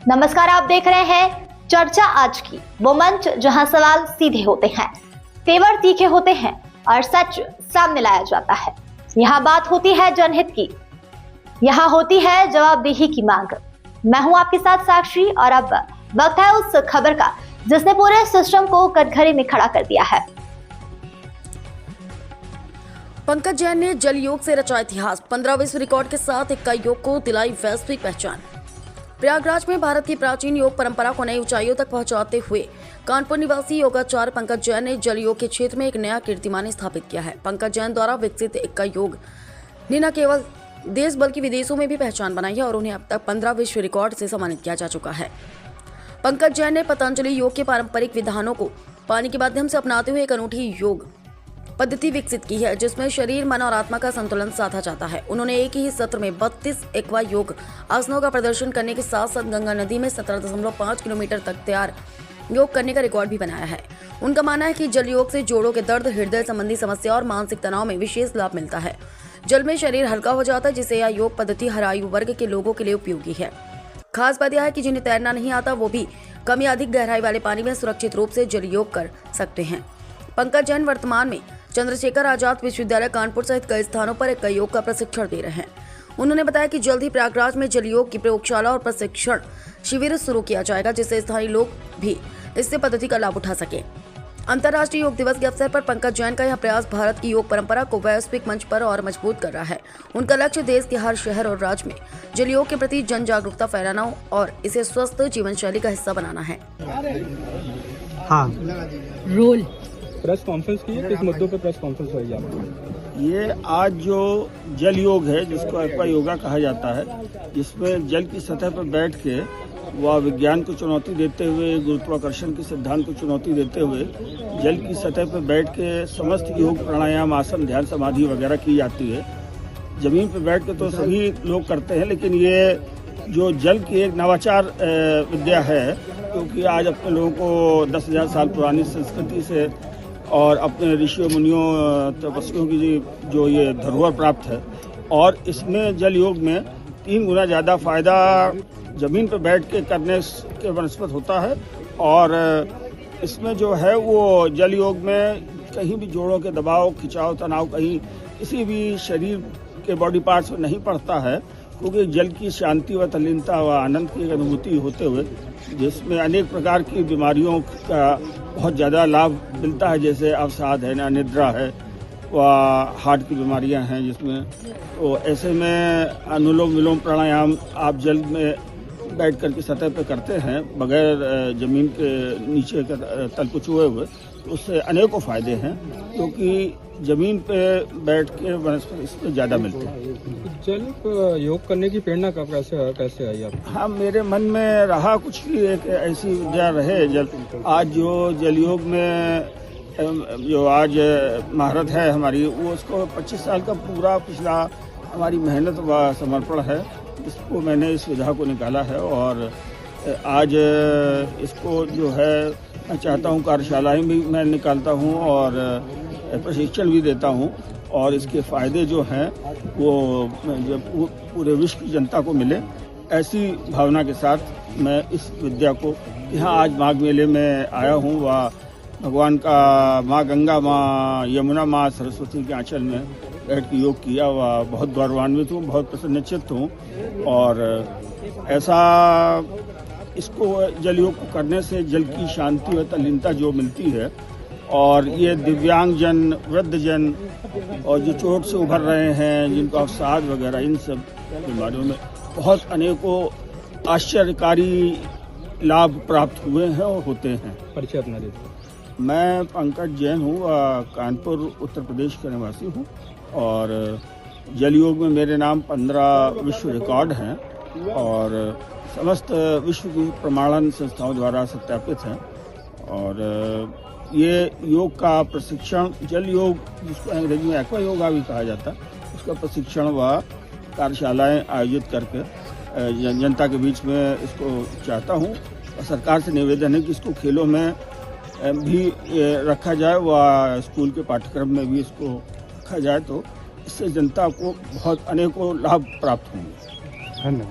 नमस्कार, आप देख रहे हैं चर्चा आज की, वो मंच जहां सवाल सीधे होते हैं, तेवर तीखे होते हैं और सच सामने लाया जाता है। यहाँ बात होती है जनहित की, यहाँ होती है जवाबदेही की मांग। मैं हूं आपके साथ साक्षी और अब वक्त है उस खबर का जिसने पूरे सिस्टम को कटघरे में खड़ा कर दिया है। पंकज जैन ने जल योग से रचा इतिहास। 15 विश्व रिकॉर्ड के साथ इक्का योग को दिलाई वैश्विक पहचान। प्रयागराज में भारत की प्राचीन योग परंपरा को नई ऊंचाइयों तक पहुंचाते हुए कानपुर निवासी योगाचार्य पंकज जैन ने जल योग के क्षेत्र में एक नया कीर्तिमान स्थापित किया है। पंकज जैन द्वारा विकसित इक्का योग ने न केवल देश बल्कि विदेशों में भी पहचान बनाई है और उन्हें अब तक 15 विश्व रिकॉर्ड से सम्मानित किया जा चुका है। पंकज जैन ने पतंजलि योग के पारंपरिक विधानों को पानी के माध्यम से अपनाते हुए एक अनूठी योग पद्धति विकसित की है जिसमें शरीर, मन और आत्मा का संतुलन साधा जाता है। उन्होंने एक ही सत्र में 32 एक्वा योग आसनों का प्रदर्शन करने के साथ साथ गंगा नदी में 17.5 किलोमीटर तक तैयार योग करने का रिकॉर्ड भी बनाया है। उनका मानना है कि जल योग से जोड़ों के दर्द, हृदय संबंधी समस्या और मानसिक तनाव में विशेष लाभ मिलता है। जल में शरीर हल्का हो जाता है, जिससे यह योग पद्धति हर आयु वर्ग के लोगों के लिए उपयोगी है। खास बात यह है कि जिन्हें तैरना नहीं आता वो भी कम या अधिक गहराई वाले पानी में सुरक्षित रूप से जल योग कर सकते हैं। पंकज जैन वर्तमान में चंद्रशेखर आजाद विश्वविद्यालय कानपुर सहित कई स्थानों पर इक्का योग का प्रशिक्षण दे रहे हैं। उन्होंने बताया कि जल्द ही प्रयागराज में जल योग की प्रयोगशाला और प्रशिक्षण शिविर शुरू किया जाएगा, जिससे स्थानीय लोग भी इससे पद्धति का लाभ उठा सके। अंतर्राष्ट्रीय योग दिवस के अवसर पर पंकज जैन का यह प्रयास भारत की योग परंपरा को वैश्विक मंच पर और मजबूत कर रहा है। उनका लक्ष्य देश के हर शहर और राज्य में जल योग के प्रति जन जागरूकता फैलाना और इसे स्वस्थ जीवन शैली का हिस्सा बनाना है। हाँ, रोल प्रेस कॉन्फ्रेंस की है, किस मुद्दों पर प्रेस कॉन्फ्रेंस हुई आपकी? ये आज जो जल योग है, जिसको एक्वा योगा कहा जाता है, जिसमें जल की सतह पर बैठ के वह विज्ञान को चुनौती देते हुए, गुरुत्वाकर्षण के सिद्धांत को चुनौती देते हुए जल की सतह पर बैठ के समस्त योग, प्राणायाम, आसन, ध्यान, समाधि वगैरह की जाती है। जमीन पर बैठ के तो सभी लोग करते हैं, लेकिन ये जो जल की एक नवाचार विद्या है, क्योंकि आज अपने लोगों को 10,000 साल पुरानी संस्कृति से और अपने ऋषियों, मुनियों, तपस्वियों की जो ये धरोहर प्राप्त है, और इसमें जल योग में 3 गुना ज़्यादा फायदा जमीन पर बैठ के करने के बनस्पत होता है। और इसमें जो है वो जल योग में कहीं भी जोड़ों के दबाव, खिंचाव, तनाव कहीं किसी भी शरीर के बॉडी पार्ट्स में नहीं पड़ता है, क्योंकि जल की शांति व तल्लीनता व आनंद की अनुभूति होते हुए जिसमें अनेक प्रकार की बीमारियों का बहुत ज़्यादा लाभ मिलता है, जैसे अवसाद है, निद्रा है व हार्ट की बीमारियां हैं जिसमें। तो ऐसे में अनुलोम विलोम प्राणायाम आप जल में बैठ कर के सतह पर करते हैं बगैर जमीन के नीचे तल को छुए हुए, तो उससे अनेकों फायदे हैं, क्योंकि जमीन पे बैठ के वनस्पति इसमें ज़्यादा मिलते हैं। जल योग करने की प्रेरणा कब कैसे आई आप? हाँ, मेरे मन में रहा कुछ कि एक ऐसी विद्या रहे जल। आज जो जल योग में जो आज महारत है हमारी, वो उसको 25 साल का पूरा पिछला हमारी मेहनत व समर्पण है, इसको मैंने इस विधा को निकाला है। और आज इसको जो है मैं चाहता हूँ कार्यशालाएं भी मैं निकालता हूँ और प्रशिक्षण भी देता हूँ, और इसके फायदे जो हैं वो जब पूरे विश्व की जनता को मिले, ऐसी भावना के साथ मैं इस विद्या को यहाँ आज माघ मेले में आया हूँ। व भगवान का माँ गंगा, माँ यमुना, माँ सरस्वती के आंचल में बैठ के योग किया व बहुत गौरवान्वित हूँ, बहुत प्रसन्नचित्त हूँ। और ऐसा इसको जल योग को करने से जल की शांति व तल्लीनता जो मिलती है, और ये दिव्यांग जन, वृद्ध जन और जो चोट से उभर रहे हैं, जिनको अवसाद वगैरह, इन सब बीमारियों में बहुत अनेकों आश्चर्यकारी लाभ प्राप्त हुए हैं और होते हैं। परिचय अपना दीजिए। मैं पंकज जैन हूँ, कानपुर उत्तर प्रदेश का निवासी हूँ, और जल योग में मेरे नाम 15 विश्व रिकॉर्ड हैं और समस्त विश्व की प्रमाणन संस्थाओं द्वारा सत्यापित हैं। और ये योग का प्रशिक्षण, जल योग जिसको अंग्रेजी में एक्वा योगा भी कहा जाता है, उसका प्रशिक्षण व कार्यशालाएं आयोजित करके जनता के बीच में इसको चाहता हूँ। और सरकार से निवेदन है कि इसको खेलों में भी रखा जाए व स्कूल के पाठ्यक्रम में भी इसको रखा जाए, तो इससे जनता को बहुत अनेकों लाभ प्राप्त होंगे। धन्यवाद।